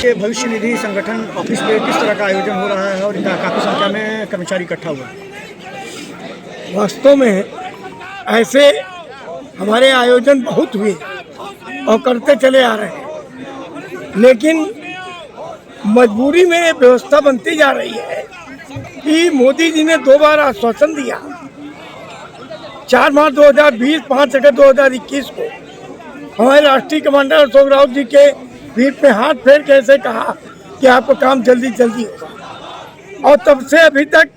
ये भविष्य निधि संगठन ऑफिस में किस तरह का आयोजन हो रहा है और काफ़ी संख्या में कर्मचारी इकट्ठा हुआ है? वास्तव में ऐसे हमारे आयोजन बहुत हुए और करते चले आ रहे हैं, लेकिन मजबूरी में ये व्यवस्था बनती जा रही है कि मोदी जी ने 2 बार आश्वासन दिया। 4 मार्च 2020, 5 अगस्त 2021 को हमारे राष्ट्रीय कमांडर अशोक राउत जी के पीठ में हाथ फेर के ऐसे कहा कि आपको काम जल्दी जल्दी होगा, और तब से अभी तक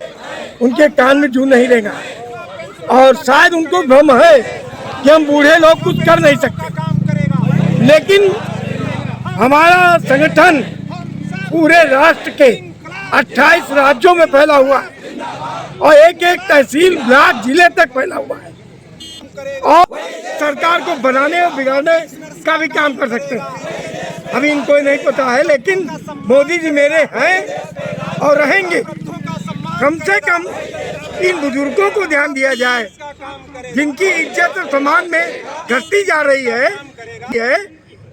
उनके कान में जू नहीं रहेगा। और शायद उनको भ्रम है कि हम बूढ़े लोग कुछ कर नहीं सकते, लेकिन हमारा संगठन पूरे राष्ट्र के 28 राज्यों में फैला हुआ है और एक एक तहसील, ब्लॉक, जिले तक फैला हुआ है, और सरकार को बनाने और बिगाड़ने का भी काम कर सकते हैं। अभी इनको नहीं पता है, लेकिन मोदी जी मेरे हैं और रहेंगे। कम से कम इन बुजुर्गों को ध्यान दिया जाए जिनकी इज्जत और सम्मान में घटती जा रही है।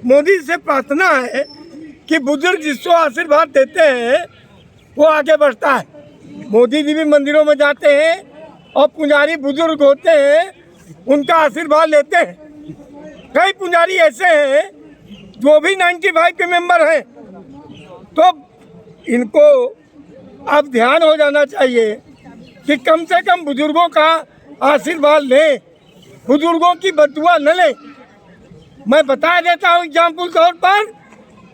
मोदी से प्रार्थना है कि बुजुर्ग जिसको आशीर्वाद देते हैं वो आगे बढ़ता है। मोदी जी भी मंदिरों में जाते हैं और पुजारी बुजुर्ग होते हैं, उनका आशीर्वाद लेते हैं। कई पुजारी ऐसे हैं जो भी 95 के मेंबर हैं, तो इनको अब ध्यान हो जाना चाहिए कि कम से कम बुजुर्गों का आशीर्वाद लें, बुजुर्गों की बददुआ न लें। मैं बता देता हूँ एग्जाम्पल तौर पर,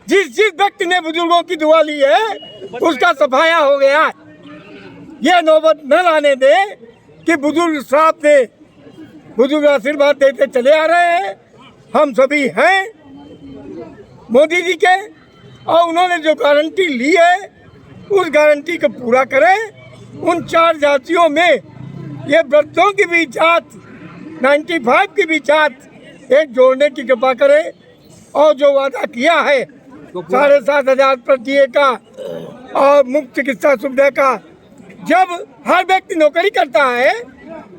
जिस व्यक्ति ने बुजुर्गों की दुआ ली है उसका सफाया हो गया। ये नौबत न लाने दे कि बुजुर्ग श्राप दे। बुजुर्ग आशीर्वाद देते चले आ रहे हैं, हम सभी हैं मोदी जी के, और उन्होंने जो गारंटी ली है उस गारंटी को पूरा करें। उन 4 जातियों में ये वृद्धों की भी जात, 95 की भी जात एक जोड़ने की कृपा करें, और जो वादा किया है 7,500 प्रति का और मुफ्त चिकित्सा सुविधा का, जब हर व्यक्ति नौकरी करता है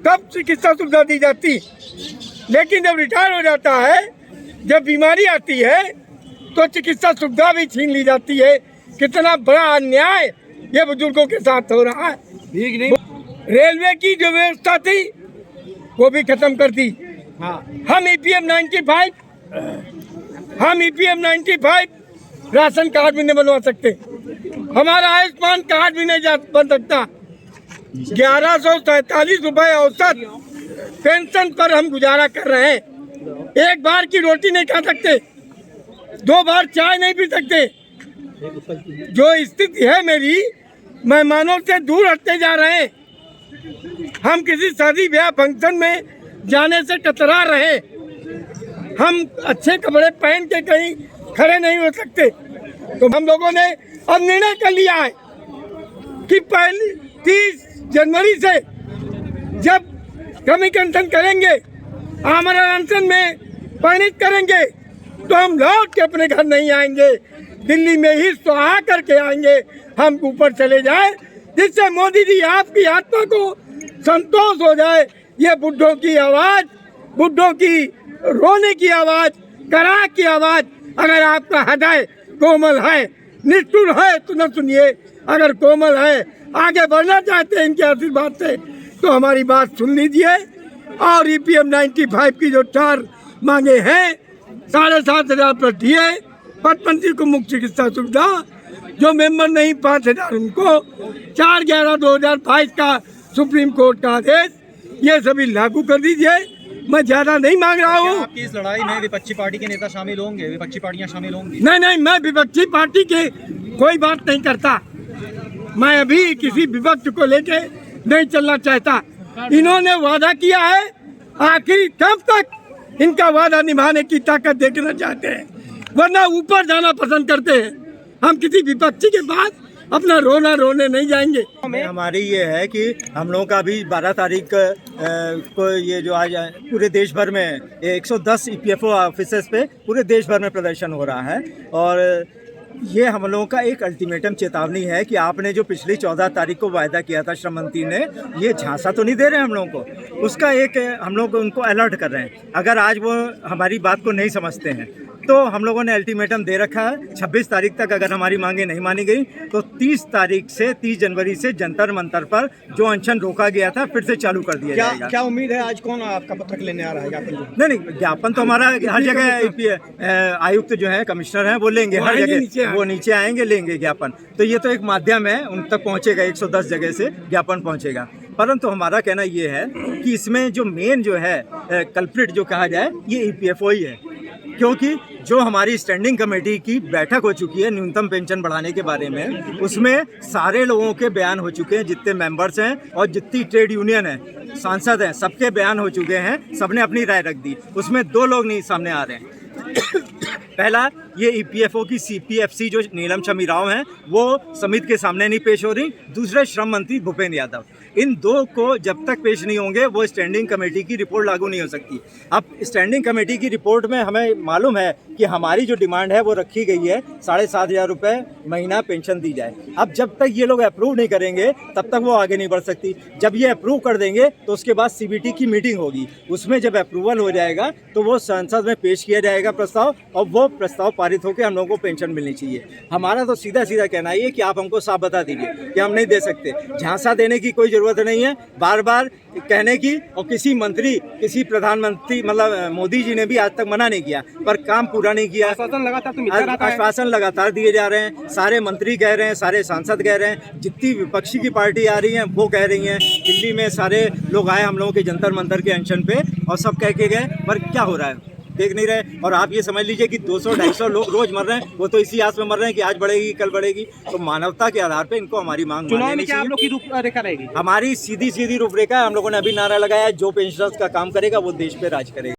तब चिकित्सा सुविधा दी जाती, लेकिन जब रिटायर हो जाता है, जब बीमारी आती है तो चिकित्सा सुविधा भी छीन ली जाती है। कितना बड़ा अन्याय ये बुजुर्गों के साथ हो रहा है। रेलवे की जो व्यवस्था थी वो भी खत्म कर दी। हम ईपीएफ 95 राशन कार्ड भी नहीं बनवा सकते, हमारा आयुष्मान कार्ड भी नहीं बन सकता। 1147 रुपए औसत पेंशन पर हम गुजारा कर रहे हैं। एक बार की रोटी नहीं खा सकते, 2 बार चाय नहीं पी सकते। जो स्थिति है मेरी, मेहमानों से दूर हटते जा रहे हैं। हम किसी शादी ब्याह फंक्शन में जाने से कतरा रहे। हम अच्छे कपड़े पहन के कहीं खड़े नहीं हो सकते। तो हम लोगों ने अब निर्णय कर लिया है कि पहली 30 जनवरी से जब कमी कंठन करेंगे, आमरण अनशन में परिणित करेंगे, तो हम लौट के अपने घर नहीं आएंगे, दिल्ली में ही सुहा करके आएंगे। हम ऊपर चले जाए, जिससे मोदी जी आपकी आत्मा को संतोष हो जाए। ये बुढ़ों की आवाज़, बुढ़ों की रोने की आवाज़, कराह की आवाज़, अगर आपका हृदय कोमल है, निष्ठुर है तो न सुनिए। अगर कोमल है, आगे बढ़ना चाहते हैं इनके आशीर्वाद से, तो हमारी बात सुन लीजिए। और ईपीएफ 95 की जो 4 मांगे हैं, 7,500 प्रति है, 55 को मुफ्त चिकित्सा सुविधा, जो मेंबर नहीं 5,000 उनको, 4/11/2022 का सुप्रीम कोर्ट का आदेश, ये सभी लागू कर दीजिए। मैं ज्यादा नहीं मांग रहा हूँ। आपकी इस लड़ाई में विपक्षी पार्टी के नेता शामिल होंगे, विपक्षी पार्टियां शामिल होंगी? नहीं, मैं विपक्षी पार्टी के कोई बात नहीं करता। मैं अभी किसी विपक्ष को लेके नहीं चलना चाहता। इन्होंने वादा किया है, आखिर कब तक इनका वादा निभाने की ताकत देखना चाहते हैं, वरना ऊपर जाना पसंद करते हैं। हम किसी विपक्षी के पास अपना रोना रोने नहीं जाएंगे। हमारी ये है कि हम लोगों का भी 12 तारीख को ये जो आज पूरे देश भर में 110 ईपीएफओ ऑफिसेस पे पूरे देश भर में प्रदर्शन हो रहा है, और ये हम लोगों का एक अल्टीमेटम चेतावनी है कि आपने जो पिछली 14 तारीख को वायदा किया था श्रम मंत्री ने, ये झांसा तो नहीं दे रहे हम लोगों को, उसका एक हम लोग उनको अलर्ट कर रहे हैं। अगर आज वो हमारी बात को नहीं समझते हैं तो हम लोगों ने अल्टीमेटम दे रखा है 26 तारीख तक अगर हमारी मांगे नहीं मानी गई तो 30 तारीख से 30 जनवरी से जंतर मंतर पर जो अनशन रोका गया था फिर से चालू कर दिया जाएगा। क्या उम्मीद है आज कौन आपका पत्रक लेने आ रहा है ज्ञापन? नहीं, ज्ञापन तो हमारा हर जगह आयुक्त जो है, कमिश्नर हैं, वो लेंगे हर जगह, वो नीचे आएंगे, लेंगे ज्ञापन। तो ये तो एक माध्यम है, उन तक पहुंचेगा, 110 जगह से ज्ञापन पहुंचेगा। परंतु हमारा कहना ये है कि इसमें जो मेन जो है कल्प्रिट जो कहा जाए ये ईपीएफओ ही है, क्योंकि जो हमारी स्टैंडिंग कमेटी की बैठक हो चुकी है न्यूनतम पेंशन बढ़ाने के बारे में, उसमें सारे लोगों के बयान हो चुके हैं, जितने मेंबर्स हैं और जितनी ट्रेड यूनियन है, सांसद हैं, सबके बयान हो चुके हैं, सबने अपनी राय रख दी। उसमें दो लोग नहीं सामने आ रहे हैं। पहला, ये ईपीएफओ की सीपीएफसी जो नीलम शमी राव हैं वो समिति के सामने नहीं पेश हो रही। दूसरे श्रम मंत्री भूपेंद्र यादव, इन दो को जब तक पेश नहीं होंगे वो स्टैंडिंग कमेटी की रिपोर्ट लागू नहीं हो सकती। अब स्टैंडिंग कमेटी की रिपोर्ट में हमें मालूम है कि हमारी जो डिमांड है वो रखी गई है 7,500 रुपये महीना पेंशन दी जाए। अब जब तक ये लोग अप्रूव नहीं करेंगे तब तक वो आगे नहीं बढ़ सकती। जब ये अप्रूव कर देंगे तो उसके बाद सीबीटी की मीटिंग होगी, उसमें जब अप्रूवल हो जाएगा तो वो संसद में पेश किया जाएगा प्रस्ताव, और वो प्रस्ताव पारित होकर हम लोगों को पेंशन मिलनी चाहिए। हमारा तो सीधा सीधा कहना है कि आप हमको साफ बता दीजिए कि हम नहीं दे सकते। झांसा देने की कोई ज़रूरत नहीं है, बार बार कहने की, और किसी मंत्री, किसी प्रधानमंत्री मतलब मोदी जी ने भी आज तक मना नहीं किया, पर काम पूरा नहीं किया। आश्वासन लगातार दिए जा रहे हैं, सारे मंत्री कह रहे हैं, सारे सांसद कह रहे हैं, जितनी विपक्षी की पार्टी आ रही हैं वो कह रही हैं। दिल्ली में सारे लोग आए हम लोगों के जंतर मंतर के अनशन पे और सब कह के गए, पर क्या हो रहा है देख नहीं रहे। और आप ये समझ लीजिए कि 200-250 लोग रोज मर रहे हैं, वो तो इसी आस में मर रहे हैं कि आज बढ़ेगी कल बढ़ेगी। तो मानवता के आधार पे इनको हमारी मांग चुनाव में क्या आप लोग की रूपरेखा रहेगी? हमारी सीधी रूपरेखा, हम लोगों ने अभी नारा लगाया है, जो पेंशनर्स का काम करेगा वो देश पे राज करेगा।